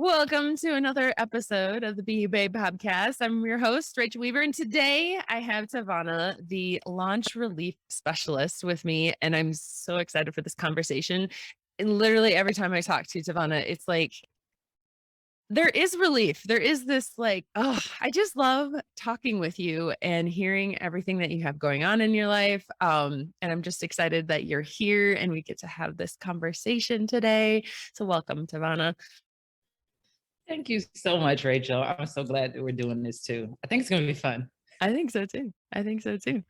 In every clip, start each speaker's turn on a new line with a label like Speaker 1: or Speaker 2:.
Speaker 1: Welcome to another episode of the Be You Babe podcast. I'm your host, Rachel Weaver, and today I have TaVona, the launch relief specialist, with me, and I'm so excited for this conversation. And literally every time I talk to TaVona, it's like there is relief. There is this like, oh, I just love talking with you and hearing everything that you have going on in your life. And I'm just excited that you're here and we get to have this conversation today. So welcome, TaVona.
Speaker 2: Thank you so much, Rachel. I'm so glad that we're doing this too. I think it's going to be fun.
Speaker 1: I think so too. I think so too.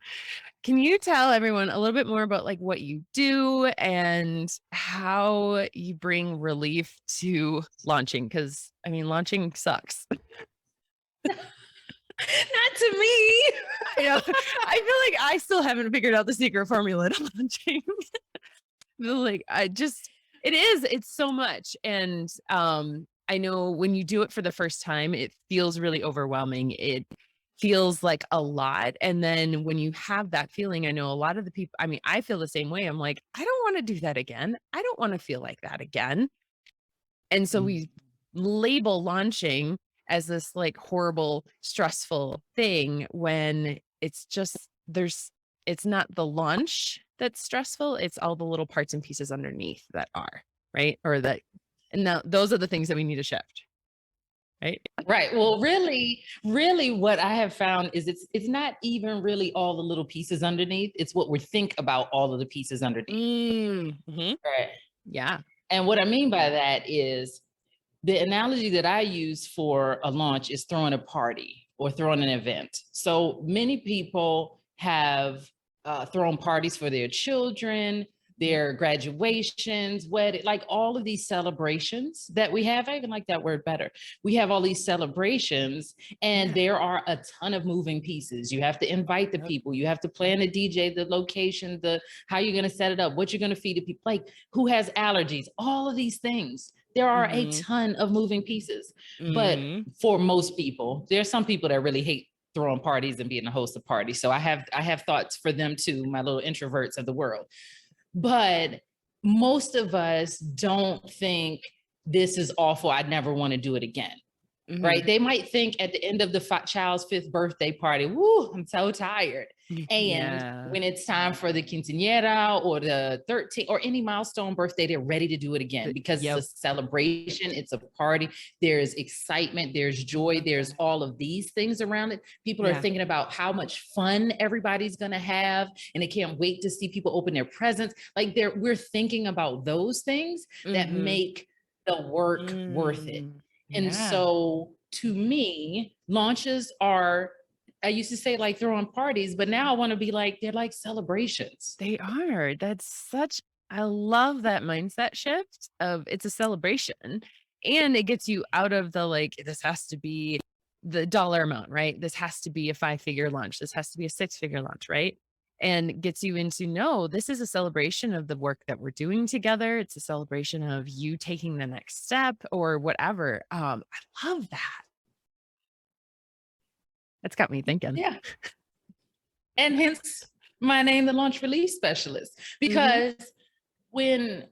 Speaker 1: Can you tell everyone a little bit more about like what you do and how you bring relief to launching? Because I mean, launching sucks.
Speaker 2: Not to me.
Speaker 1: I know. I feel like I still haven't figured out the secret formula to launching. Like it's so much. And I know when you do it for the first time, it feels really overwhelming. It feels like a lot. And then when you have that feeling, I know a lot of the people, I mean, I feel the same way. I'm like, I don't want to do that again. I don't want to feel like that again. And so we label launching as this like horrible, stressful thing when it's just it's not the launch that's stressful. It's all the little parts and pieces underneath that are, right? And now those are the things that we need to shift. Right.
Speaker 2: Right. Well, really what I have found is it's not even really all the little pieces underneath. It's what we think about all of the pieces underneath.
Speaker 1: Mm-hmm.
Speaker 2: Right.
Speaker 1: Yeah.
Speaker 2: And what I mean by that is the analogy that I use for a launch is throwing a party or throwing an event. So many people have thrown parties for their children, their graduations, wedding, like all of these celebrations that we have. I even like that word better. We have all these celebrations, and there are a ton of moving pieces. You have to invite the people, you have to plan the DJ, the location, the how you're going to set it up, what you're going to feed the people, like who has allergies, all of these things. There are a ton of moving pieces. But for most people, there are some people that really hate throwing parties and being a host of parties. So I have thoughts for them too, my little introverts of the world. But most of us don't think this is awful. I'd never want to do it again. Right. They might think at the end of the child's 5th birthday party, woo, I'm so tired. And when it's time for the quinceañera or the 13th or any milestone birthday, they're ready to do it again because it's a celebration. It's a party. There's excitement. There's joy. There's all of these things around it. People are thinking about how much fun everybody's going to have, and they can't wait to see people open their presents. Like we're thinking about those things that make the work worth it. And so to me, launches are, I used to say like throwing parties, but now I want to be like, they're like celebrations.
Speaker 1: They are. I love that mindset shift of it's a celebration, and it gets you out of the like, this has to be the dollar amount, right? This has to be a 5-figure launch. This has to be a 6-figure launch, right? And gets you into, no, this is a celebration of the work that we're doing together. It's a celebration of you taking the next step or whatever. I love that. That's got me thinking.
Speaker 2: Yeah. And hence my name, the launch release specialist, because when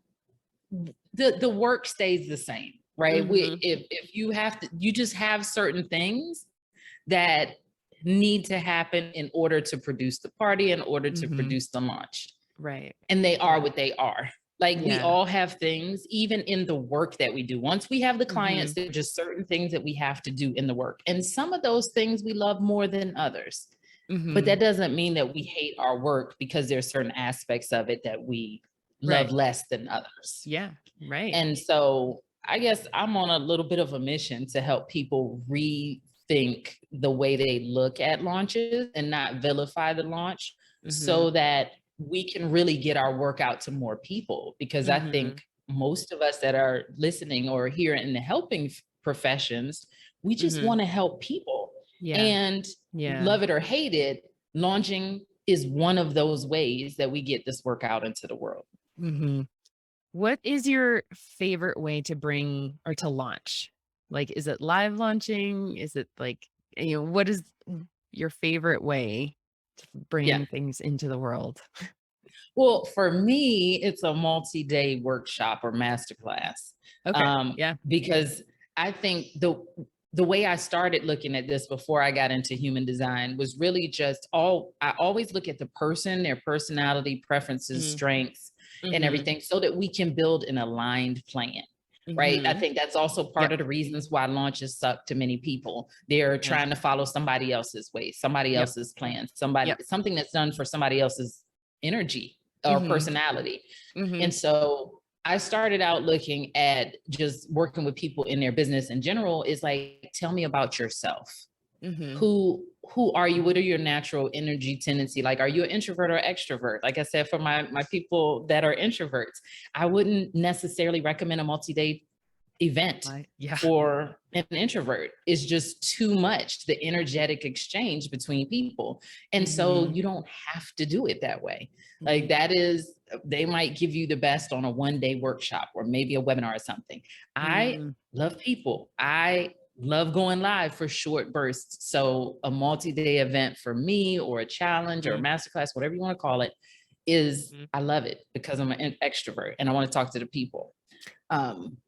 Speaker 2: the work stays the same, right? If you have to, you just have certain things that need to happen in order to produce the party, in order to produce the launch.
Speaker 1: Right.
Speaker 2: And they are what they are. Like we all have things, even in the work that we do. Once we have the clients, there are just certain things that we have to do in the work. And some of those things we love more than others. But that doesn't mean that we hate our work because there's certain aspects of it that we love less than others.
Speaker 1: Yeah, right.
Speaker 2: And so I guess I'm on a little bit of a mission to help people rethink the way they look at launches and not vilify the launch so that we can really get our work out to more people. Because I think most of us that are listening or here in the helping professions, we just want to help people. And love it or hate it, launching is one of those ways that we get this work out into the world.
Speaker 1: What is your favorite way to bring or to launch? Like, is it live launching? Is it like, what is your favorite way to bring things into the world?
Speaker 2: Well, for me, it's a multi-day workshop or masterclass.
Speaker 1: Okay.
Speaker 2: Because I think the way I started looking at this before I got into human design was really just I always look at the person, their personality, preferences, strengths, and everything, so that we can build an aligned plan. Right. I think that's also part of the reasons why launches suck to many people. They're trying to follow somebody else's way, somebody else's plan, something that's done for somebody else's energy or personality. And so I started out looking at just working with people in their business in general is like, tell me about yourself. Who are you? What are your natural energy tendency? Like, are you an introvert or extrovert? Like I said, for my people that are introverts, I wouldn't necessarily recommend a multi-day event for an introvert. It's just too much, the energetic exchange between people. And so you don't have to do it that way. Like that is, they might give you the best on a 1-day workshop or maybe a webinar or something. I love people. I love going live for short bursts. So a multi-day event for me, or a challenge or a masterclass, whatever you want to call it, is I love it because I'm an extrovert and I want to talk to the people.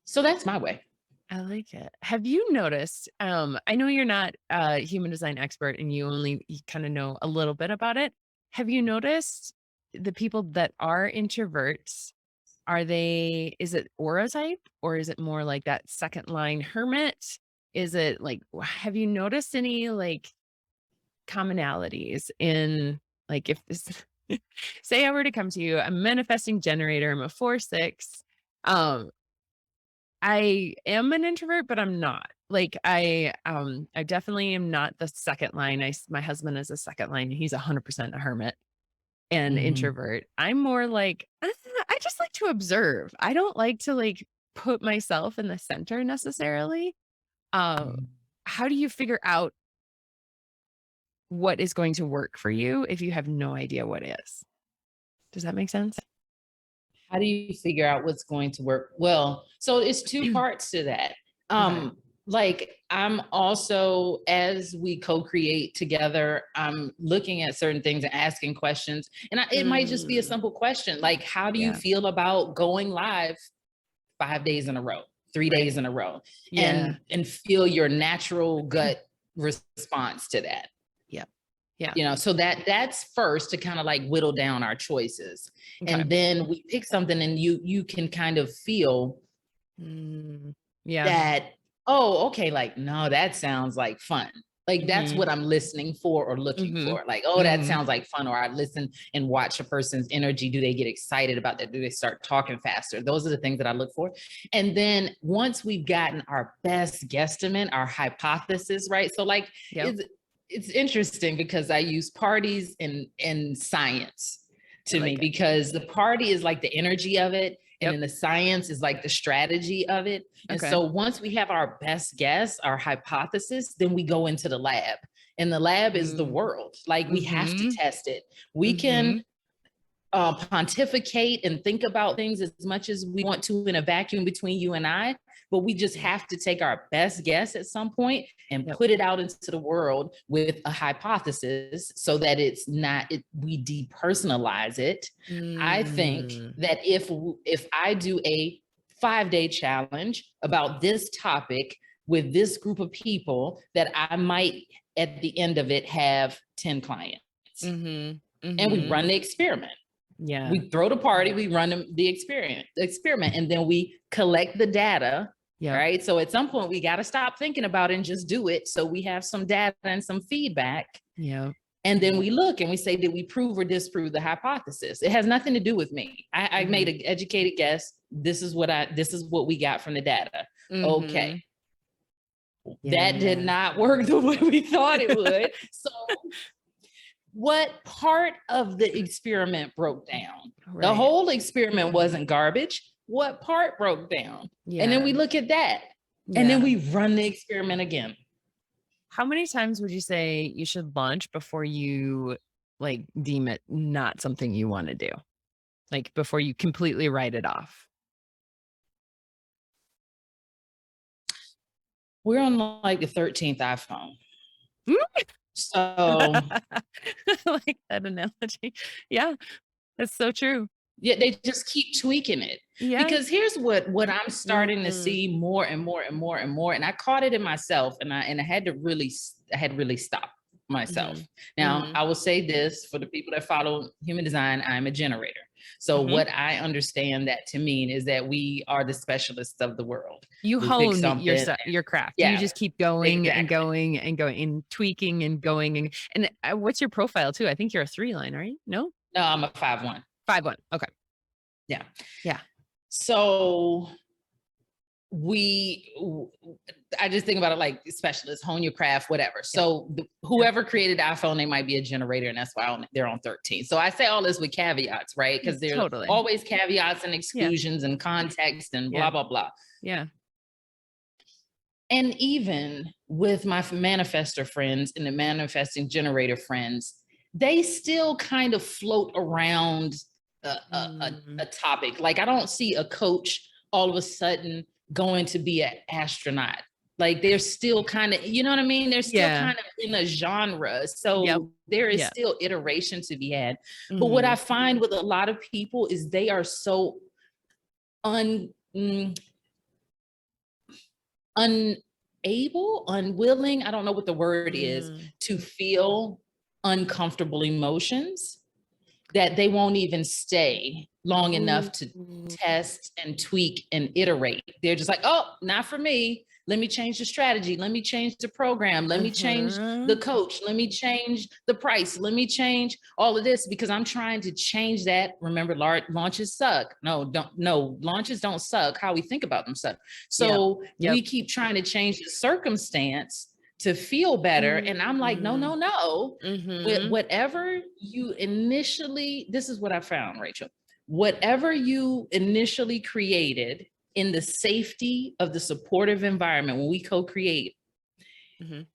Speaker 2: So that's my way.
Speaker 1: I like it. Have you noticed, I know you're not a human design expert and you kind of know a little bit about it. Have you noticed the people that are introverts, is it aura type, or is it more like that second line hermit? Is it like, have you noticed any like commonalities in, like, if this, say I were to come to you, I'm a manifesting generator, I'm a 4/6. I am an introvert, but I'm not. Like I definitely am not the second line. My husband is a second line. He's 100% a hermit and introvert. I'm more like, I just like to observe. I don't like to like put myself in the center necessarily. How do you figure out what is going to work for you if you have no idea what is? Does that make sense?
Speaker 2: How do you figure out what's going to work? Well, so it's two parts to that. Like I'm also, as we co-create together, I'm looking at certain things and asking questions. And it might just be a simple question, like, how do you feel about going live 5 days in a row, 3 days in a row, and feel your natural gut response to that?
Speaker 1: Yeah.
Speaker 2: You know, so that's first to kind of like whittle down our choices. And then we pick something and you can kind of feel that, oh, okay, like, no, that sounds like fun. Like that's what I'm listening for or looking for. Like, oh, that sounds like fun. Or I listen and watch a person's energy. Do they get excited about that? Do they start talking faster? Those are the things that I look for. And then once we've gotten our best guesstimate, our hypothesis, right? So like, it's interesting because I use parties and science to me, because the party is like the energy of it. And then the science is like the strategy of it. And so once we have our best guess, our hypothesis, then we go into the lab. And the lab is the world. Like we have to test it. We can pontificate and think about things as much as we want to in a vacuum between you and I, but we just have to take our best guess at some point and put it out into the world with a hypothesis so that we depersonalize it. I think that if I do a 5-day challenge about this topic with this group of people, that I might at the end of it have 10 clients. And we run the experiment. We throw the party, we run the experiment, and then we collect the data. Right. So at some point we got to stop thinking about it and just do it. So we have some data and some feedback. And then we look and we say, did we prove or disprove the hypothesis? It has nothing to do with me. I made an educated guess. This is what we got from the data. Okay. That did not work the way we thought it would. So what part of the experiment broke down? The whole experiment wasn't garbage. What part broke down? And then we look at that. And then we run the experiment again.
Speaker 1: How many times would you say you should launch before you like deem it not something you want to do? Like before you completely write it off?
Speaker 2: We're on like the 13th iPhone. So
Speaker 1: I like that analogy. Yeah, that's so true.
Speaker 2: Yeah, they just keep tweaking it.
Speaker 1: Yeah.
Speaker 2: Because here's what I'm starting to
Speaker 1: Mm.
Speaker 2: see more and more and more and more. And I caught it in myself, and I had to really stop myself.
Speaker 1: Mhm.
Speaker 2: Now,
Speaker 1: Mhm.
Speaker 2: I will say this for the people that follow human design, I'm a generator. So
Speaker 1: Mhm.
Speaker 2: what I understand that to mean is that we are the specialists of the world.
Speaker 1: You
Speaker 2: We pick
Speaker 1: hone
Speaker 2: something.
Speaker 1: your craft. You
Speaker 2: Yeah,
Speaker 1: just keep going and
Speaker 2: exactly.
Speaker 1: going and going and tweaking and going what's your profile too? I think you're a 3 line, right? No?
Speaker 2: No, I'm a 5-1.
Speaker 1: 5-1. Okay.
Speaker 2: Yeah.
Speaker 1: Yeah.
Speaker 2: So we I just think about it like specialists, hone your craft, whatever.
Speaker 1: Yep.
Speaker 2: So whoever created iPhone, they might be a generator, and that's why they're on 13. So I say all this with caveats, right? Because there's
Speaker 1: Totally.
Speaker 2: always caveats and
Speaker 1: Yeah.
Speaker 2: exclusions and context and
Speaker 1: Yeah.
Speaker 2: blah, blah, blah.
Speaker 1: Yeah.
Speaker 2: And even with my manifestor friends and the manifesting generator friends, they still kind of float around a topic. Like I don't see a coach all of a sudden going to be an astronaut. Like they're still kind of, you know what I mean? They're still
Speaker 1: Yeah.
Speaker 2: kind of in a genre.
Speaker 1: Yep.
Speaker 2: So there is
Speaker 1: Yeah.
Speaker 2: still iteration to be had. But what I
Speaker 1: Mhm.
Speaker 2: find with a lot of people is they are so unable, unwilling, I don't know what the word is,
Speaker 1: Mm.
Speaker 2: to feel uncomfortable emotions that they won't even stay long enough to
Speaker 1: Ooh.
Speaker 2: test and tweak and iterate. They're just like, oh, not for me. Let me change the strategy. Let me change the program. Let me change the
Speaker 1: Mhm.
Speaker 2: coach. Let me change the price. Let me change all of this because I'm trying to change that. Remember, launches suck. No, launches don't suck. How we think about them suck.
Speaker 1: Yep.
Speaker 2: So
Speaker 1: Yep.
Speaker 2: we keep trying to change the circumstance to feel better. And I'm like, no,
Speaker 1: Mhm.
Speaker 2: no, no.
Speaker 1: Mhm.
Speaker 2: Whatever you initially, this is what I found, Rachel. Whatever you initially created in the safety of the supportive environment when we co-create,
Speaker 1: Mhm.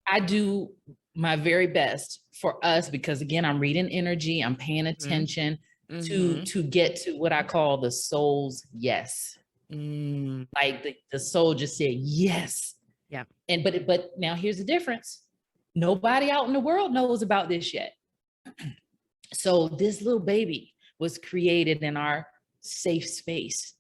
Speaker 2: I do my very best for us because again, I'm reading energy, I'm paying
Speaker 1: Mhm.
Speaker 2: attention to
Speaker 1: Mhm.
Speaker 2: get to what I call the soul's yes.
Speaker 1: Mm.
Speaker 2: Like the soul just said yes.
Speaker 1: Yeah.
Speaker 2: And but now here's the difference. Nobody out in the world knows about this yet. So this little baby was created in our safe space.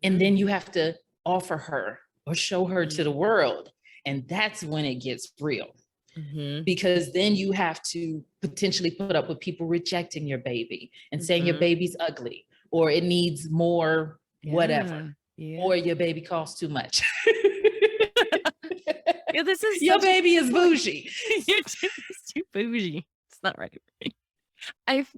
Speaker 2: And then you have to offer her or show her to the world. And that's when it gets real.
Speaker 1: Mhm.
Speaker 2: Because then you have to potentially put up with people rejecting your baby and saying your
Speaker 1: Mhm.
Speaker 2: baby's ugly or it needs more whatever
Speaker 1: Yeah. Yeah.
Speaker 2: or your baby costs too much.
Speaker 1: Yeah, this is
Speaker 2: Your
Speaker 1: such a
Speaker 2: baby is
Speaker 1: good point.
Speaker 2: bougie.
Speaker 1: You're too bougie. It's not right. I've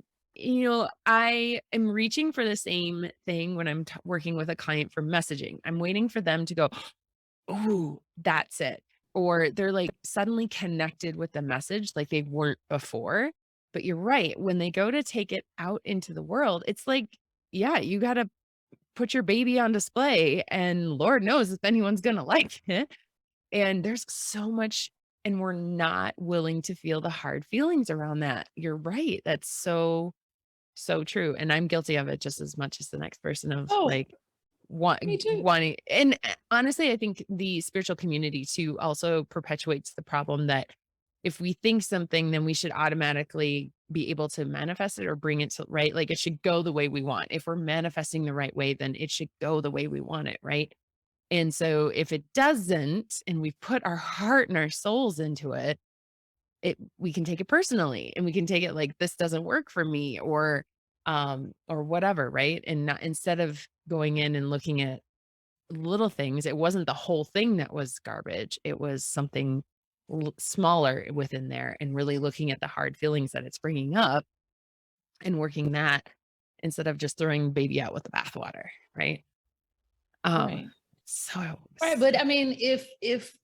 Speaker 1: I am reaching for the same thing when I'm working with a client for messaging. I'm waiting for them to go, "Ooh, that's it." Or they're like suddenly connected with the message like they weren't before. But you're right. When they go to take it out into the world, it's like, yeah, you got to put your baby on display and Lord knows if anyone's going to like it. And there's so much, and we're not willing to feel the hard feelings around that. You're right. That's so, so true. And I'm guilty of it just as much as the next person of
Speaker 2: Oh,
Speaker 1: like
Speaker 2: me too.
Speaker 1: wanting. And honestly, I think the spiritual community too also perpetuates the problem that if we think something, then we should automatically be able to manifest it or bring it to right. Like it should go the way we want. If we're manifesting the right way, then it should go the way we want it. Right. And so if it doesn't, and we put our heart and our souls into it, we can take it personally and we can take it like this doesn't work for me or whatever, right? And not, instead of going in and looking at little things, it wasn't the whole thing that was garbage. It was something smaller within there and really looking at the hard feelings that it's bringing up and working that instead of just throwing baby out with the bathwater, right? Um
Speaker 2: Right.
Speaker 1: so,
Speaker 2: Right, but I mean, if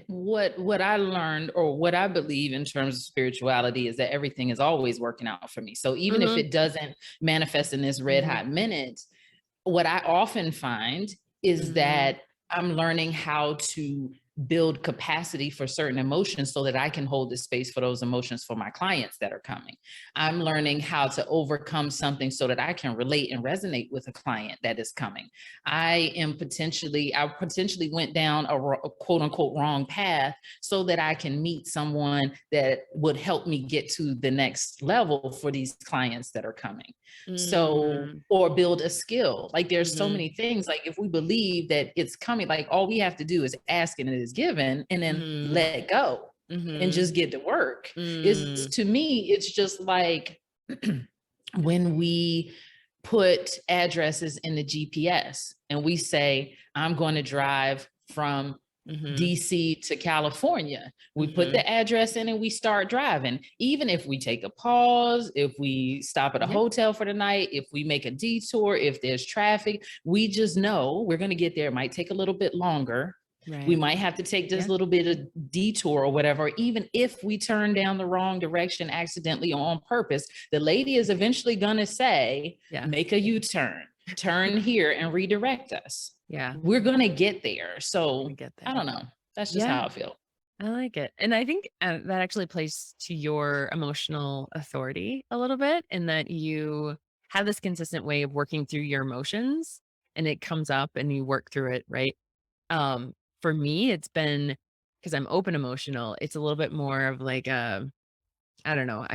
Speaker 2: what I learned or what I believe in terms of spirituality is that everything is always working out for me. So even if
Speaker 1: mhm,
Speaker 2: it doesn't manifest in this red
Speaker 1: mhm,
Speaker 2: hot minute, what I often find is
Speaker 1: mhm,
Speaker 2: that I'm learning how to build capacity for certain emotions so that I can hold the space for those emotions for my clients that are coming. I'm learning how to overcome something so that I can relate and resonate with a client that is coming. I potentially went down a quote unquote wrong path so that I can meet someone that would help me get to the next level for these clients that are coming. So, or build a skill. Like there's so many things. Like if we believe that it's coming, like all we have to do is ask and it is given, and then let go and just get to work. It's, to me, it's just like when we put addresses in the GPS and we say, I'm going to drive from DC to California. We put the address in and we start driving. Even if we take a pause, if we stop at a hotel for the night, if we make a detour, if there's traffic, we just know we're going to get there. It might take a little bit longer. Right. We might have to take just a little bit of detour or whatever. Even if we turn down the wrong direction accidentally or on purpose, the lady is eventually going to say, make a U-turn, turn here and redirect us. Yeah, we're going to get there. So I don't know. That's just how I feel.
Speaker 1: I like it. And I think that actually plays to your emotional authority a little bit, in that you have this consistent way of working through your emotions and it comes up and you work through it. Right. For me, it's been, because I'm open emotional, it's a little bit more of like, I don't know,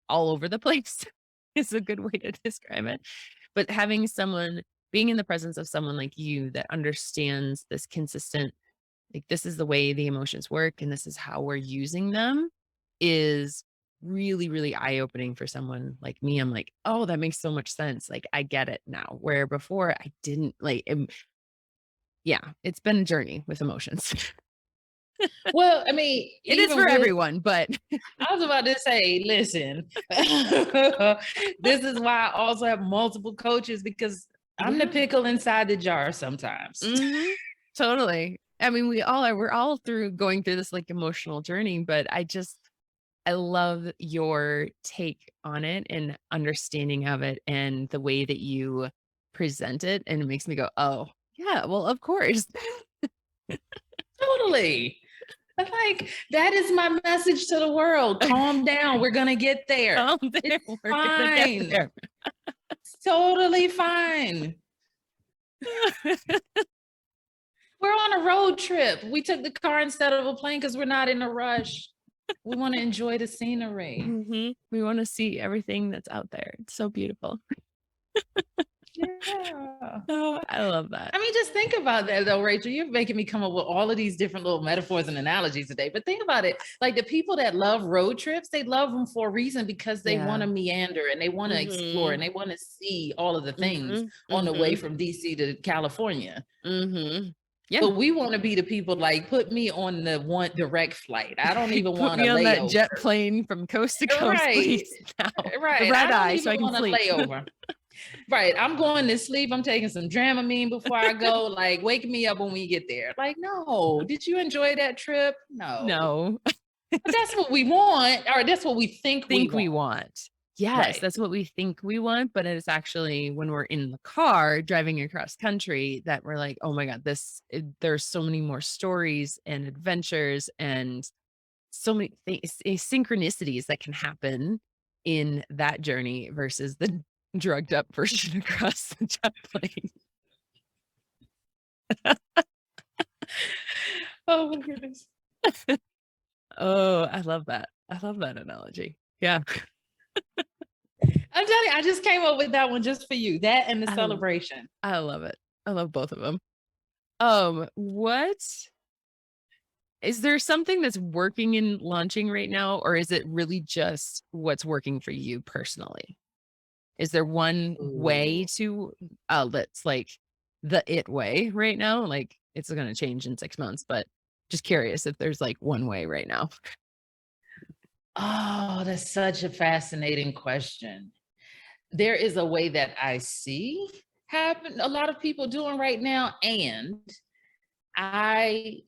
Speaker 1: all over the place is a good way to describe it. But having someone, being in the presence of someone like you that understands this consistent, like this is the way the emotions work and this is how we're using them, is really, really eye-opening for someone like me. I'm like, oh, that makes so much sense. Like I get it now, where before I didn't. Like, it's been a journey with emotions.
Speaker 2: Well, I mean,
Speaker 1: it is for everyone, but
Speaker 2: I was about to say, listen, this is why I also have multiple coaches, because I'm the pickle inside the jar sometimes.
Speaker 1: Totally. I mean, we're all going through this like emotional journey, but I love your take on it and understanding of it and the way that you present it. And it makes me go, oh yeah, well, of course.
Speaker 2: Totally. Like, that is my message to the world. Calm down. We're going to get there. It's fine. There. It's totally fine. We're on a road trip. We took the car instead of a plane because we're not in a rush. We want to enjoy the scenery.
Speaker 1: We want to see everything that's out there. It's so beautiful.
Speaker 2: Yeah.
Speaker 1: Oh, I love that.
Speaker 2: I mean, just think about that though, Rachel. You're making me come up with all of these different little metaphors and analogies today. But think about it. Like the people that love road trips, they love them for a reason, because they want to meander and they want to explore and they want to see all of the things on the way from DC to California. Yeah. But we want to be the people like, put me on the one direct flight. I don't even want to
Speaker 1: lay on that
Speaker 2: layover.
Speaker 1: Jet plane from coast to coast.
Speaker 2: Right. Right.
Speaker 1: The red eye, so I can sleep.
Speaker 2: Layover. Right. I'm going to sleep. I'm taking some Dramamine before I go. Like, wake me up when we get there. Like, no. Did you enjoy that trip? No. But that's what we want, or that's what we think we want.
Speaker 1: Yes, that's what we think we want. But it's actually when we're in the car driving across country that we're like, oh my God, there's so many more stories and adventures and so many things, synchronicities that can happen in that journey versus the drugged up version across the jet plane.
Speaker 2: Oh my goodness.
Speaker 1: Oh, I love that. I love that analogy. Yeah.
Speaker 2: I'm telling you, I just came up with that one just for you. That and the celebration.
Speaker 1: I love it. I love both of them. What is there something that's working in launching right now, or is it really just what's working for you personally? Is there one way to that's like the it way right now? Like it's going to change in 6 months, but just curious if there's like one way right now.
Speaker 2: Oh, that's such a fascinating question. There is a way that I see happen, a lot of people doing right now. And I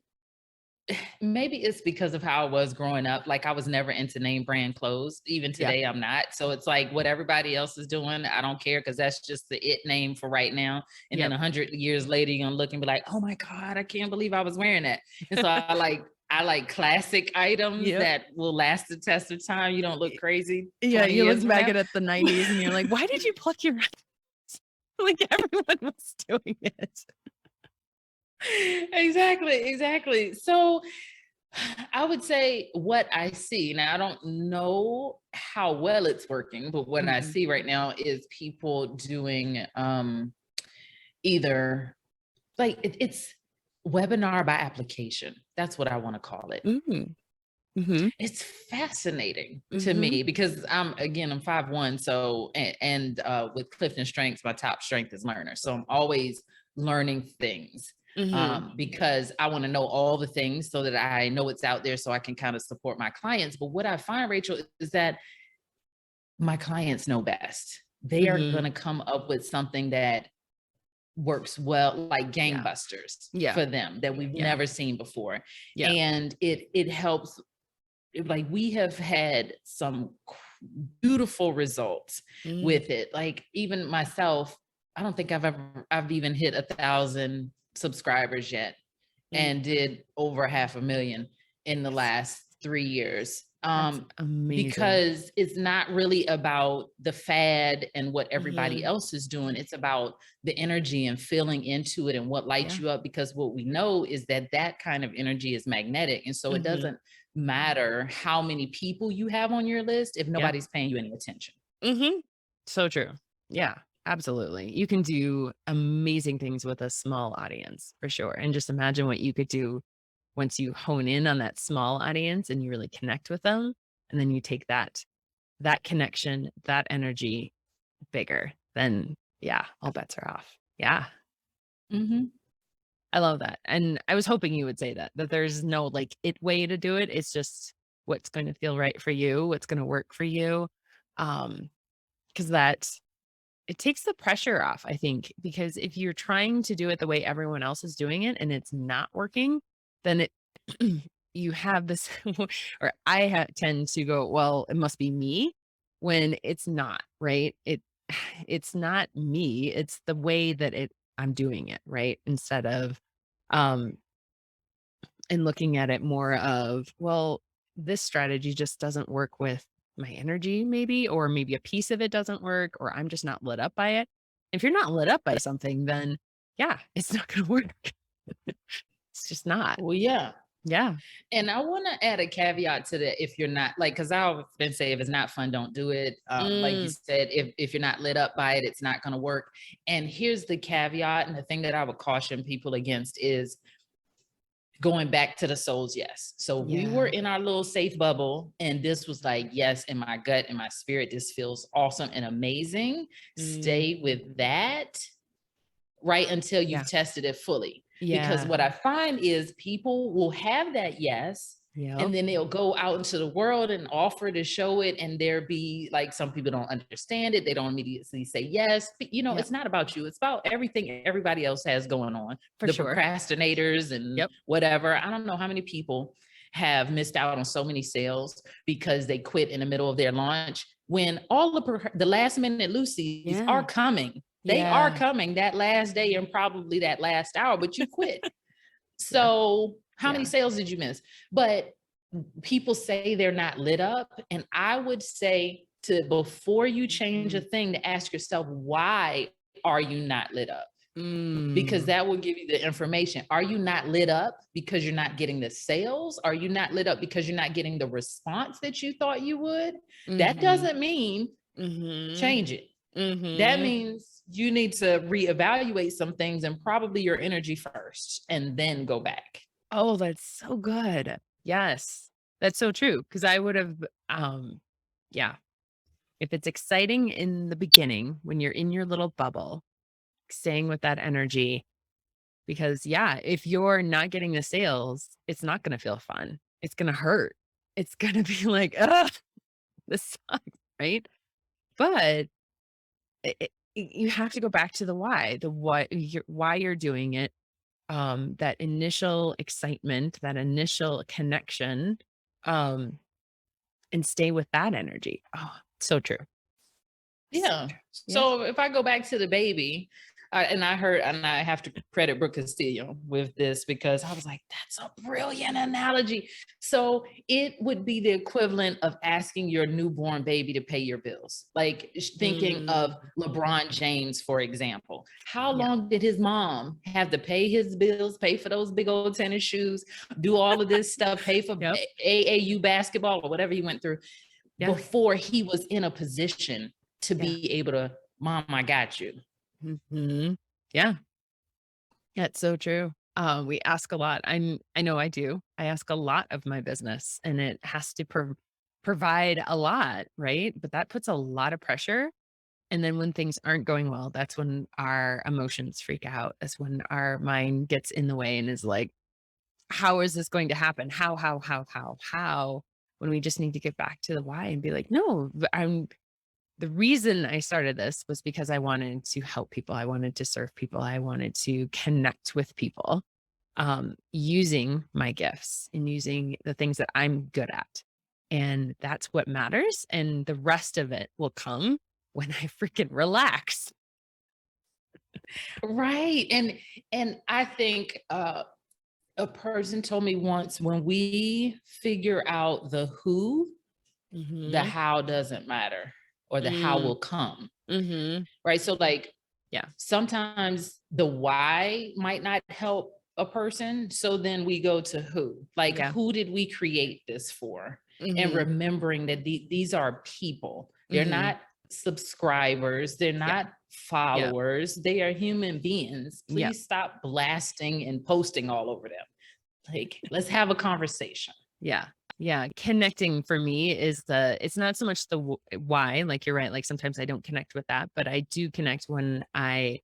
Speaker 2: Maybe it's because of how I was growing up. Like I was never into name brand clothes. Even
Speaker 1: Yeah.
Speaker 2: today, I'm not. So it's like what everybody else is doing, I don't care because that's just the it name for right now. And then
Speaker 1: Yep.
Speaker 2: 100 years later, you're gonna look and be like, "Oh my god, I can't believe I was wearing that." And so I like classic items
Speaker 1: Yep.
Speaker 2: that will last the test of time. You don't look
Speaker 1: Y-
Speaker 2: crazy
Speaker 1: Yeah.
Speaker 2: 20
Speaker 1: You
Speaker 2: years
Speaker 1: look
Speaker 2: from
Speaker 1: back
Speaker 2: now.
Speaker 1: at it the 90s and you're like, why did you pluck your like everyone was doing it?
Speaker 2: Exactly, exactly. So I would say what I see now, I don't know how well it's working, but what I
Speaker 1: Mhm.
Speaker 2: see right now is people doing either like it's webinar by application. That's what I want to call it.
Speaker 1: Mhm. Mhm.
Speaker 2: It's fascinating to
Speaker 1: Mhm.
Speaker 2: me because I'm 5'1", so and with Clifton Strengths, my top strength is learner. So I'm always learning things
Speaker 1: Mhm.
Speaker 2: because I want to know all the things so that I know it's out there so I can kind of support my clients. But what I find, Rachel, is that my clients know best. They are
Speaker 1: Mhm.
Speaker 2: going to come up with something that works well, like
Speaker 1: Yeah.
Speaker 2: gangbusters
Speaker 1: Yeah.
Speaker 2: for them that we've
Speaker 1: Yeah.
Speaker 2: never seen before.
Speaker 1: Yeah.
Speaker 2: And it helps, like we have had some beautiful results
Speaker 1: Mm.
Speaker 2: with it. Like even myself, I don't think I've even hit 1,000 subscribers yet,
Speaker 1: Mm.
Speaker 2: and did over 500,000 in the
Speaker 1: That's
Speaker 2: last 3 years.
Speaker 1: that's amazing.
Speaker 2: Because it's not really about the fad and what everybody
Speaker 1: Mhm.
Speaker 2: else is doing. It's about the energy and feeling into it and what lights
Speaker 1: Yeah.
Speaker 2: you up. Because what we know is that that kind of energy is magnetic. And so it
Speaker 1: Mhm.
Speaker 2: doesn't matter how many people you have on your list if
Speaker 1: Yeah.
Speaker 2: nobody's paying you any attention.
Speaker 1: Mhm. So true. Yeah, absolutely. You can do amazing things with a small audience for sure. And just imagine what you could do once you hone in on that small audience and you really connect with them. And then you take that connection, that energy bigger, then yeah, all bets are off. Yeah.
Speaker 2: Mhm.
Speaker 1: I love that. And I was hoping you would say that there's no like it way to do it. It's just what's going to feel right for you, what's going to work for you. Um, because that it takes the pressure off, I think, because if you're trying to do it the way everyone else is doing it and it's not working, then it you have this or tend to go, well, it must be me when it's not, right? It's not me, it's the way that I'm doing it, right? Instead of um and looking at it more of, well, this strategy just doesn't work with my energy, maybe, or maybe a piece of it doesn't work, or I'm just not lit up by it. If you're not lit up by something, then yeah, it's not going to work. It's just not.
Speaker 2: Well, yeah.
Speaker 1: Yeah.
Speaker 2: And I want to add a caveat to that if you're not like, because I often say if it's not fun, don't do it. Like you
Speaker 1: Mm,
Speaker 2: said, if you're not lit up by it, it's not going to work. And here's the caveat, and the thing that I would caution people against is going back to the soul's yes. So we were
Speaker 1: yeah.
Speaker 2: in our little safe bubble, and this was like, yes, in my gut, in my spirit, this feels awesome and amazing.
Speaker 1: Mm,
Speaker 2: Stay with that right until you've
Speaker 1: yeah.
Speaker 2: tested it fully. Because
Speaker 1: Yeah.
Speaker 2: what I find is people will have that yes, and
Speaker 1: Yep.
Speaker 2: then they'll go out into the world and offer to show it. And there be like some people don't understand it. They don't immediately say yes. But,
Speaker 1: Yep.
Speaker 2: it's not about you. It's about everything everybody else has going on.
Speaker 1: For
Speaker 2: The
Speaker 1: sure.
Speaker 2: procrastinators and
Speaker 1: Yep.
Speaker 2: whatever. I don't know how many people have missed out on so many sales because they quit in the middle of their launch when all the last minute Lucy's are
Speaker 1: Yeah.
Speaker 2: coming. They are
Speaker 1: Yeah.
Speaker 2: coming that last day and probably that last hour, but you quit.
Speaker 1: Yeah.
Speaker 2: So, how many
Speaker 1: Yeah.
Speaker 2: sales did you miss? But people say they're not lit up. And I would say to before you change a
Speaker 1: Mm,
Speaker 2: thing, to ask yourself, why are you not lit up? Because
Speaker 1: mm,
Speaker 2: that will give you the information. Are you not lit up because you're not getting the sales? Are you not lit up because you're not getting the response that you thought you would? That
Speaker 1: mhm,
Speaker 2: doesn't mean
Speaker 1: mhm,
Speaker 2: change it. That
Speaker 1: mhm.
Speaker 2: means you need to reevaluate some things and probably your energy first and then go back.
Speaker 1: Oh, that's so good. Yes. That's so true. Because I would have, yeah, if it's exciting in the beginning when you're in your little bubble, staying with that energy, because yeah, if you're not getting the sales, it's not gonna feel fun. It's gonna hurt. It's gonna be like, "Ugh, this sucks," right? But you have to go back to the why you're doing it. that initial excitement, that initial connection, um, and stay with that energy. Oh, so true. So
Speaker 2: Yeah.
Speaker 1: true. Yeah.
Speaker 2: So if I go back to the baby, and I heard, and I have to credit Brooke Castillo with this because I was like, that's a brilliant analogy. So it would be the equivalent of asking your newborn baby to pay your bills. Like thinking of
Speaker 1: Mm,
Speaker 2: LeBron James, for example. How
Speaker 1: yeah.
Speaker 2: long did his mom have to pay his bills, pay for those big old tennis shoes, do all of this stuff, pay for
Speaker 1: Yep.
Speaker 2: AAU basketball or whatever he went through
Speaker 1: Yeah.
Speaker 2: before he was in a position to
Speaker 1: Yeah.
Speaker 2: be able to, mom, I got you.
Speaker 1: Hmm. Yeah. Yeah. It's so true. We ask a lot. I know I do. I ask a lot of my business and it has to provide a lot, right? But that puts a lot of pressure. And then when things aren't going well, that's when our emotions freak out. That's when our mind gets in the way and is like, how is this going to happen? How? When we just need to get back to the why and be like, no, the reason I started this was because I wanted to help people. I wanted to serve people. I wanted to connect with people, using my gifts and using the things that I'm good at. And that's what matters. And the rest of it will come when I freaking relax.
Speaker 2: Right. And I think a person told me once, when we figure out the who, the
Speaker 1: Hmm.
Speaker 2: how doesn't matter, or the how
Speaker 1: Mm,
Speaker 2: will come.
Speaker 1: hmm.
Speaker 2: Right. So like
Speaker 1: Yeah.
Speaker 2: sometimes the why might not help a person. So then we go to who, like,
Speaker 1: Yeah.
Speaker 2: who did we create this for? And
Speaker 1: Hmm.
Speaker 2: remembering that these are people, they're
Speaker 1: Hmm.
Speaker 2: not subscribers, they're
Speaker 1: Yeah.
Speaker 2: not
Speaker 1: Yeah.
Speaker 2: followers, they are human beings.
Speaker 1: Yeah.
Speaker 2: Please stop blasting and posting all over them. Like, let's have a conversation.
Speaker 1: Yeah. Yeah. Connecting for me is it's not so much the why, like you're right. Like sometimes I don't connect with that, but I do connect when I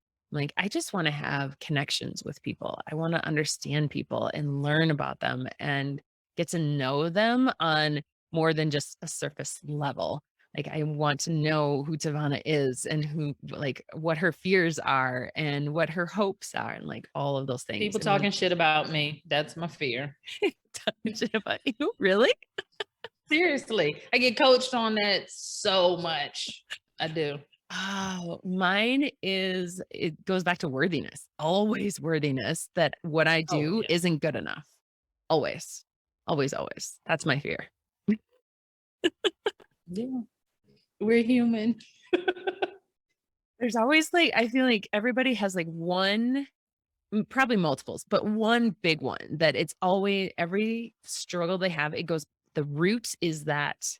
Speaker 1: just want to have connections with people. I want to understand people and learn about them and get to know them on more than just a surface level. Like I want to know who TaVona is and like what her fears are and what her hopes are and like all of those things.
Speaker 2: People
Speaker 1: And when
Speaker 2: talking shit about me, that's my fear.
Speaker 1: talking shit about you, really?
Speaker 2: Seriously, I get coached on that so much. I do.
Speaker 1: Oh, mine is it goes back to worthiness. Always worthiness that what I
Speaker 2: Oh
Speaker 1: do
Speaker 2: yeah.
Speaker 1: isn't good enough. Always. Always, always. That's my fear.
Speaker 2: Yeah. We're human.
Speaker 1: There's always like I feel like everybody has like one, probably multiples, but one big one that it's always every struggle they have, it goes the root is that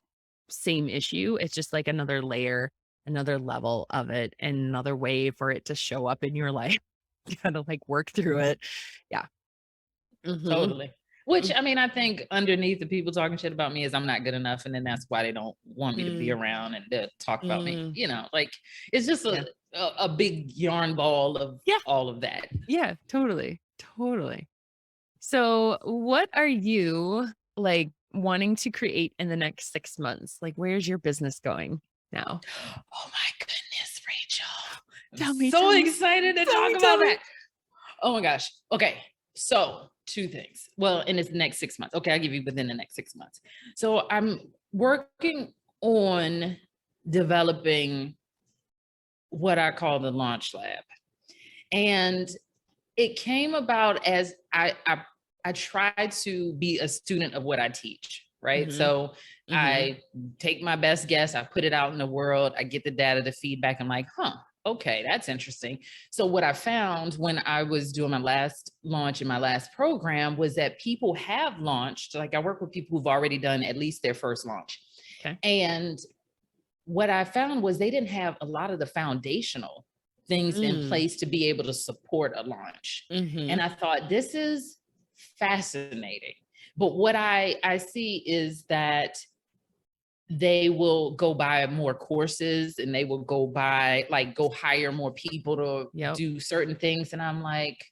Speaker 1: same issue. It's just like another layer, another level of it, and another way for it to show up in your life. You gotta like work through it. Yeah. Mhm.
Speaker 2: Totally. Which, I mean, I think underneath the people talking shit about me is I'm not good enough. And then that's why they don't want me to be
Speaker 1: Mm,
Speaker 2: around and to talk about me.
Speaker 1: mm,
Speaker 2: You know, like it's just
Speaker 1: yeah.
Speaker 2: a big yarn ball of
Speaker 1: Yeah,
Speaker 2: all of that.
Speaker 1: yeah, totally, totally. So, what are you, like, wanting to create in the next 6 months? Like, where's your business going now?
Speaker 2: Oh my goodness, Rachel. I'm
Speaker 1: Tell me,
Speaker 2: so
Speaker 1: tell me,
Speaker 2: excited to
Speaker 1: tell
Speaker 2: talk
Speaker 1: me, tell
Speaker 2: about
Speaker 1: me.
Speaker 2: that. Oh my gosh. Okay. So, two things. Well, in this next 6 months. Okay, I'll give you within the next 6 months. So, I'm working on developing what I call the launch lab. And it came about as I tried to be a student of what I teach, right?
Speaker 1: Mhm,
Speaker 2: So
Speaker 1: mhm,
Speaker 2: I take my best guess, I put it out in the world, I get the data, the feedback. I'm like, huh, okay, that's interesting. So what I found when I was doing my last launch in my last program was that people have launched, like I work with people who've already done at least their first launch.
Speaker 1: 'kay.
Speaker 2: And what I found was they didn't have a lot of the foundational things in
Speaker 1: Mm,
Speaker 2: place to be able to support a launch. And
Speaker 1: mhm,
Speaker 2: I thought, this is fascinating. But what I see is that they will go buy more courses and they will go buy, like, go hire more people to
Speaker 1: yep,
Speaker 2: do certain things. And I'm like,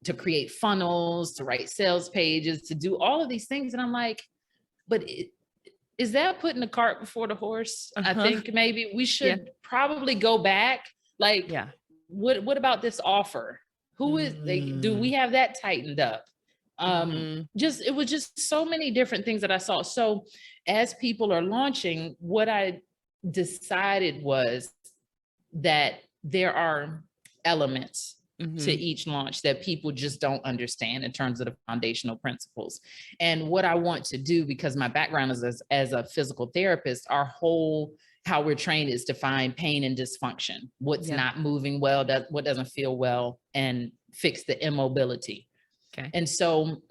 Speaker 2: to create funnels, to write sales pages, to do all of these things. And I'm like, but is that putting the cart before the horse? I
Speaker 1: uh-huh,
Speaker 2: think maybe we
Speaker 1: yeah,
Speaker 2: should probably go back. Like,
Speaker 1: yeah,
Speaker 2: what about this offer? Who is do we have that tightened up?
Speaker 1: Mhm.
Speaker 2: Just it was just so many different things that I saw. So as people are launching, what I decided was that there are elements to
Speaker 1: Mhm.
Speaker 2: each launch that people just don't understand in terms of the foundational principles. And what I want to do, because my background is as a physical therapist, our whole how we're trained is to find pain and dysfunction, what's
Speaker 1: Yep.
Speaker 2: not moving well, what doesn't feel well, and fix the immobility.
Speaker 1: Okay.
Speaker 2: And so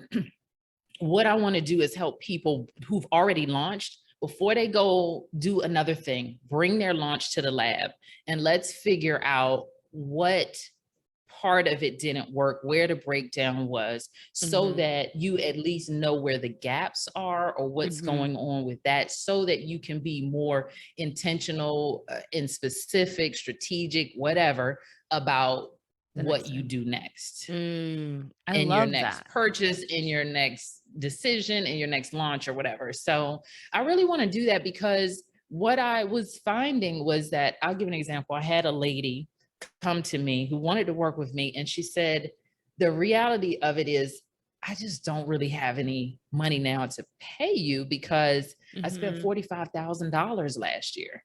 Speaker 2: what I want to do is help people who've already launched before they go do another thing, bring their launch to the lab and let's figure out what part of it didn't work, where the breakdown was, so
Speaker 1: Mhm.
Speaker 2: that you at least know where the gaps are or what's
Speaker 1: Mhm.
Speaker 2: going on with that, so that you can be more intentional and specific, strategic, whatever, about
Speaker 1: The next
Speaker 2: what you
Speaker 1: time.
Speaker 2: do next
Speaker 1: I
Speaker 2: in your
Speaker 1: love
Speaker 2: next
Speaker 1: that.
Speaker 2: purchase, in your next decision, in your next launch or whatever. So I really want to do that because what I was finding was that I'll give an example. I had a lady come to me who wanted to work with me, and she said, the reality of it is, I just don't really have any money now to pay you because I spent
Speaker 1: Mhm.
Speaker 2: $45,000 last year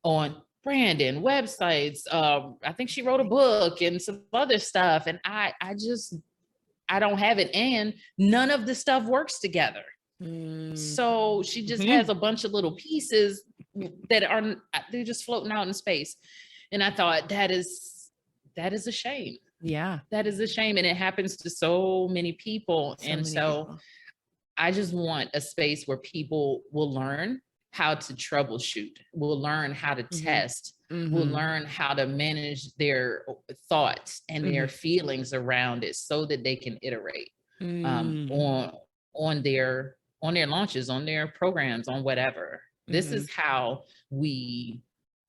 Speaker 2: on branding, websites. I think she wrote a book and some other stuff. And I don't have it. And none of the stuff works together.
Speaker 1: Mm.
Speaker 2: So she just has
Speaker 1: Mhm.
Speaker 2: a bunch of little pieces that are they're just floating out in space. And I thought that is a shame.
Speaker 1: Yeah.
Speaker 2: That is a shame. And it happens to so many people.
Speaker 1: So
Speaker 2: And
Speaker 1: many
Speaker 2: so
Speaker 1: people.
Speaker 2: I just want a space where people will learn how to troubleshoot, will learn how to
Speaker 1: Mhm.
Speaker 2: test, will
Speaker 1: Mhm.
Speaker 2: learn how to manage their thoughts and their
Speaker 1: Mhm.
Speaker 2: feelings around it so that they can iterate um,
Speaker 1: Mm.
Speaker 2: on on their on their launches, on their programs, on whatever. This
Speaker 1: Mhm.
Speaker 2: is how we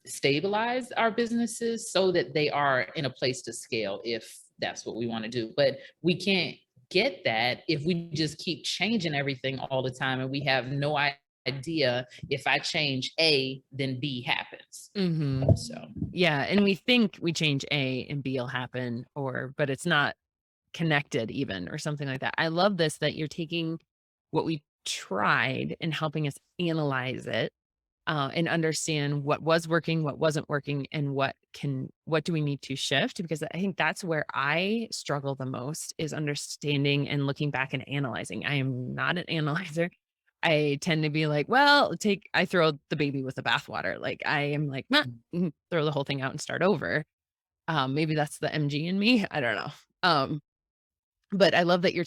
Speaker 2: stabilize our businesses so that they are in a place to scale if that's what we want to do. But we can't get that if we just keep changing everything all the time and we have no idea if I change A, then B happens.
Speaker 1: Mhm.
Speaker 2: So
Speaker 1: Yeah, and we think we change A and B will happen but it's not connected even or something like that. I love this that you're taking what we tried and helping us analyze it, and understand what was working, what wasn't working, and what do we need to shift? Because I think that's where I struggle the most is understanding and looking back and analyzing. I am not an analyzer. I tend to be like, well, I throw the baby with the bathwater. Like I am like, nah, throw the whole thing out and start over. Maybe that's the MG in me. I don't know. But I love that you're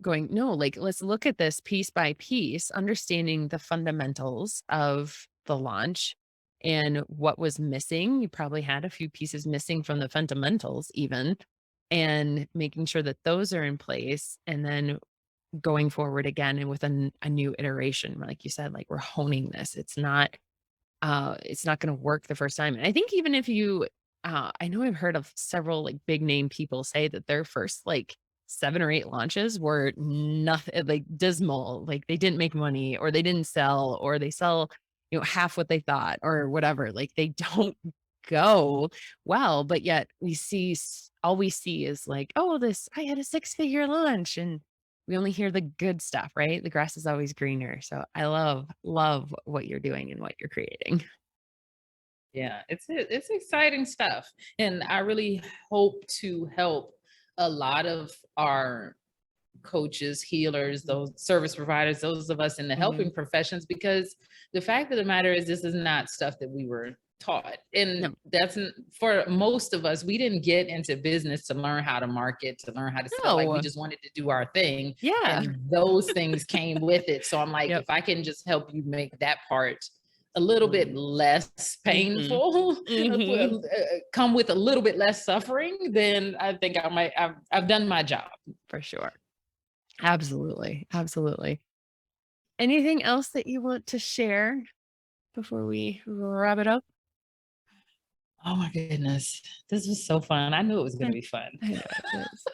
Speaker 1: going, no, like, let's look at this piece by piece, understanding the fundamentals of the launch and what was missing. You probably had a few pieces missing from the fundamentals, even, and making sure that those are in place. And then going forward again and with a new iteration, like you said, like we're honing this. It's not going to work the first time. And I think even if I know I've heard of several like big name people say that their first like 7 or 8 launches were nothing like dismal, like they didn't make money or they didn't sell or they sell, half what they thought or whatever. Like they don't go well, but yet all we see is like, oh, I had a 6-figure launch and we only hear the good stuff, right? The grass is always greener. So I love what you're doing and what you're creating.
Speaker 2: yeah, it's exciting stuff. And I really hope to help a lot of our coaches, healers,
Speaker 1: Mhm.
Speaker 2: those service providers, those of us in the helping
Speaker 1: Mhm.
Speaker 2: professions, because the fact of the matter is, this is not stuff that we were taught. And
Speaker 1: No.
Speaker 2: for most of us, we didn't get into business to learn how to market, to learn how to sell. Like we
Speaker 1: No.
Speaker 2: just wanted to do our thing.
Speaker 1: Yeah.
Speaker 2: And those things came with it. So I'm like,
Speaker 1: Yep.
Speaker 2: if I can just help you make that part a little bit
Speaker 1: Mm.
Speaker 2: less
Speaker 1: Mhm.
Speaker 2: painful,
Speaker 1: Mhm.
Speaker 2: come with a little bit less suffering, then I think I've done my job.
Speaker 1: For sure. Absolutely. Absolutely. Anything else that you want to share before we wrap it up?
Speaker 2: Oh my goodness. This was so fun. I knew it was going to be fun.
Speaker 1: I know it is.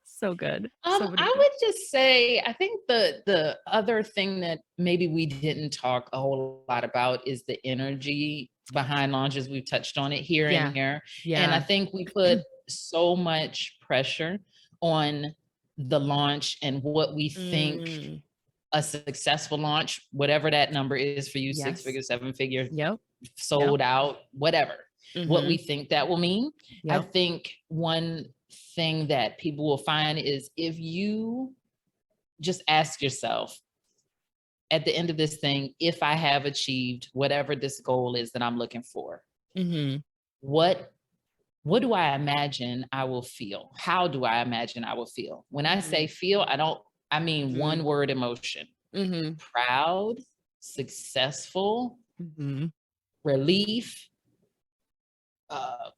Speaker 1: So good. So many
Speaker 2: I
Speaker 1: good.
Speaker 2: would just say I think the other thing that maybe we didn't talk a whole lot about is the energy behind launches. We've touched on it here and
Speaker 1: Yeah.
Speaker 2: here. And I
Speaker 1: Yeah.
Speaker 2: think we put so much pressure on the launch and what we think
Speaker 1: Mm,
Speaker 2: a successful launch, whatever that number is for you, 6
Speaker 1: yes.
Speaker 2: figure, 7 figure,
Speaker 1: Yep. Yep.
Speaker 2: sold out, whatever, what we
Speaker 1: Mm-hmm.
Speaker 2: think that will mean. I
Speaker 1: Yep.
Speaker 2: think one thing that people will find is if you just ask yourself at the end of this thing, if I have achieved whatever this goal is that I'm looking for,
Speaker 1: Mm-hmm.
Speaker 2: what what do I imagine I will feel? How do I imagine I will feel? When I say feel, I mean
Speaker 1: Mm-hmm.
Speaker 2: one word emotion:
Speaker 1: Mm-hmm.
Speaker 2: proud, successful,
Speaker 1: Mm-hmm.
Speaker 2: relief, uh,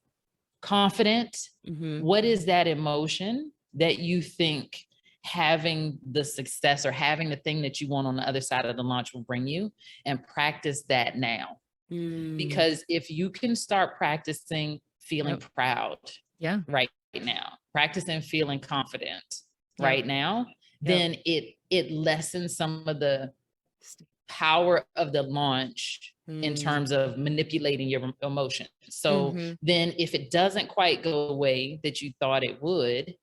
Speaker 2: confident.
Speaker 1: Mm-hmm.
Speaker 2: What is that emotion that you think having the success or having the thing that you want on the other side of the launch will bring you? And practice that now.
Speaker 1: Mm.
Speaker 2: Because if you can start practicing feeling
Speaker 1: Yep.
Speaker 2: proud
Speaker 1: Yeah.
Speaker 2: right now, practicing feeling confident
Speaker 1: Yep.
Speaker 2: right now,
Speaker 1: Yep.
Speaker 2: then it lessens some of the power of the launch in
Speaker 1: Mm.
Speaker 2: terms of manipulating your emotions. So
Speaker 1: Mm-hmm.
Speaker 2: then if it doesn't quite go the way that you thought it would,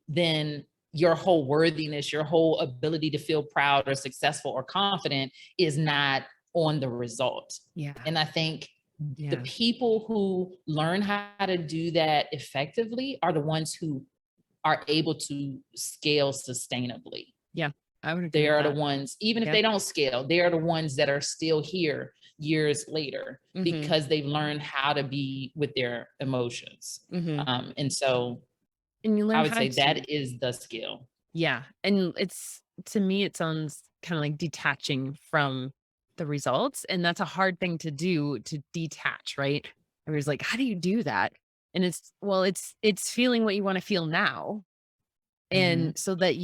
Speaker 2: then your whole worthiness, your whole ability to feel proud or successful or confident is not on the result.
Speaker 1: Yeah.
Speaker 2: And I think the
Speaker 1: Yeah.
Speaker 2: people who learn how to do that effectively are the ones who are able to scale sustainably.
Speaker 1: Yeah. I would agree
Speaker 2: They
Speaker 1: with
Speaker 2: are the
Speaker 1: that.
Speaker 2: ones, even if
Speaker 1: Yep.
Speaker 2: they don't scale, they are the ones that are still here years later
Speaker 1: Mm-hmm.
Speaker 2: because they've learned how to be with their emotions.
Speaker 1: Mm-hmm.
Speaker 2: And so
Speaker 1: And you
Speaker 2: I
Speaker 1: learn
Speaker 2: would
Speaker 1: how
Speaker 2: say
Speaker 1: to,
Speaker 2: that is the skill.
Speaker 1: yeah. And it's, to me, it sounds kind of like detaching from the results. And that's a hard thing to do, to detach, right? I was like, how do you do that? And well, it's feeling what you want to feel now.
Speaker 2: Mhm.
Speaker 1: And so that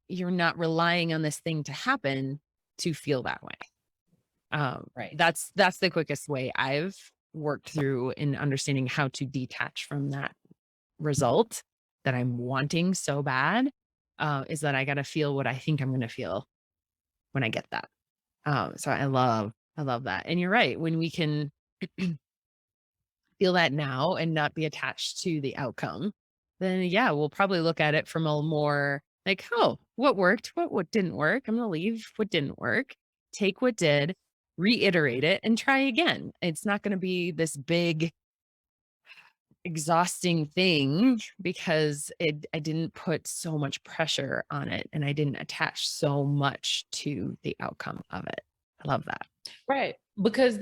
Speaker 1: you're not relying on this thing to happen to feel that way.
Speaker 2: Right.
Speaker 1: That's the quickest way I've worked through in understanding how to detach from that result that I'm wanting so bad, is that I got to feel what I think I'm going to feel when I get that. So I love that. And you're right. When we can feel that now and not be attached to the outcome, then yeah, we'll probably look at it from a more like, oh, what worked? What didn't work? I'm gonna leave what didn't work, take what did, reiterate it, and try again. It's not gonna be this big, exhausting thing because I didn't put so much pressure on it and I didn't attach so much to the outcome of it. I love that.
Speaker 2: Right. Because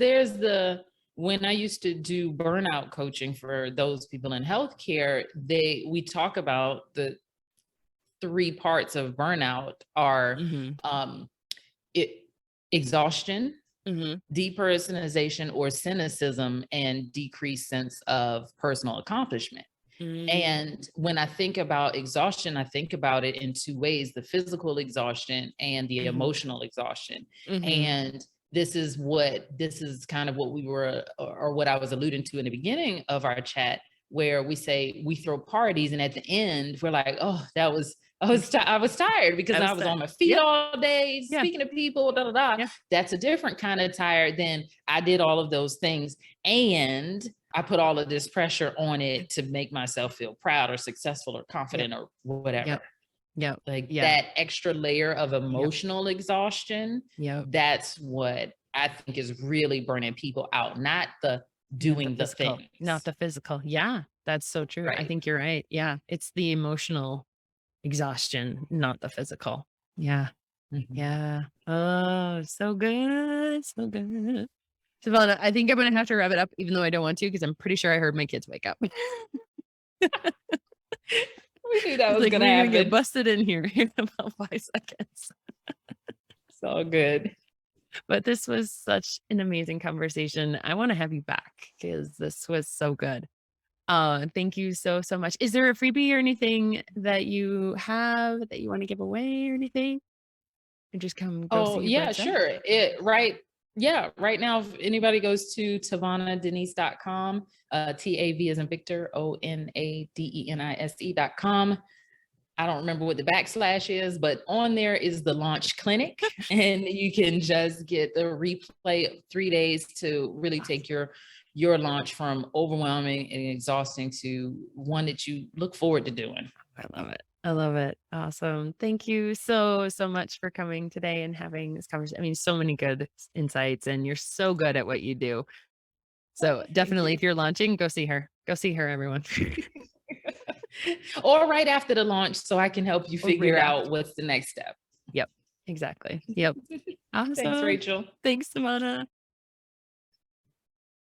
Speaker 2: when I used to do burnout coaching for those people in healthcare, we talk about the three parts of burnout are
Speaker 1: Mm-hmm.
Speaker 2: um, it, exhaustion,
Speaker 1: Mm-hmm.
Speaker 2: depersonalization or cynicism, and decreased sense of personal accomplishment.
Speaker 1: Mm-hmm.
Speaker 2: And when I think about exhaustion, I think about it in two ways: the physical exhaustion and the
Speaker 1: Mm-hmm.
Speaker 2: emotional exhaustion.
Speaker 1: Mm-hmm.
Speaker 2: And this is kind of what we were, or what I was alluding to in the beginning of our chat, where we say we throw parties and at the end we're like, oh, I was tired because
Speaker 1: I
Speaker 2: I
Speaker 1: was
Speaker 2: was
Speaker 1: there.
Speaker 2: on my feet
Speaker 1: Yep.
Speaker 2: all day
Speaker 1: Yeah.
Speaker 2: speaking to people, da da da.
Speaker 1: Yeah.
Speaker 2: That's a different kind of tired than I did all of those things and I put all of this pressure on it to make myself feel proud or successful or
Speaker 1: Yep.
Speaker 2: confident or whatever.
Speaker 1: Yep. Yep.
Speaker 2: Like
Speaker 1: Yeah.
Speaker 2: that extra layer of
Speaker 1: Yep.
Speaker 2: emotional exhaustion,
Speaker 1: Yep.
Speaker 2: that's what I think is really burning people out, not the
Speaker 1: Not the
Speaker 2: doing the
Speaker 1: physical. Not
Speaker 2: things.
Speaker 1: the physical. Yeah. That's so true. I
Speaker 2: Right.
Speaker 1: think you're right. Yeah. It's the emotional exhaustion, not the physical. Yeah.
Speaker 2: Mhm.
Speaker 1: Yeah. Oh, so good. So good. Savannah, I think I'm gonna have to wrap it up, even though I don't want to, because I'm pretty sure I heard my kids wake up.
Speaker 2: We knew that
Speaker 1: It's
Speaker 2: was
Speaker 1: like
Speaker 2: going to
Speaker 1: we're gonna get
Speaker 2: happen.
Speaker 1: busted in here in about 5 seconds.
Speaker 2: It's all good.
Speaker 1: But this was such an amazing conversation. I want to have you back because this was so good. Thank you so, so much. Is there a freebie or anything that you have that you want to give away or anything? And just come go
Speaker 2: Oh,
Speaker 1: see your
Speaker 2: yeah,
Speaker 1: website?
Speaker 2: sure. Right. Yeah. Right now, if anybody goes to TaVonaDenise.com, TAV as in Victor, ONADENISE.com. I don't remember what the backslash is, but on there is the launch clinic. And you can just get the replay of 3 days to really take your your launch from overwhelming and exhausting to one that you look forward to doing.
Speaker 1: I love it. I love it. Awesome. Thank you so much for coming today and having this conversation. I mean, so many good insights, and you're so good at what you do. So definitely, if you're launching, go see her. Go see her, everyone.
Speaker 2: Or right after the launch, so I can help you figure out what's the next step.
Speaker 1: Yep, exactly. Yep. Awesome.
Speaker 2: Thanks, Rachel.
Speaker 1: Thanks, TaVona.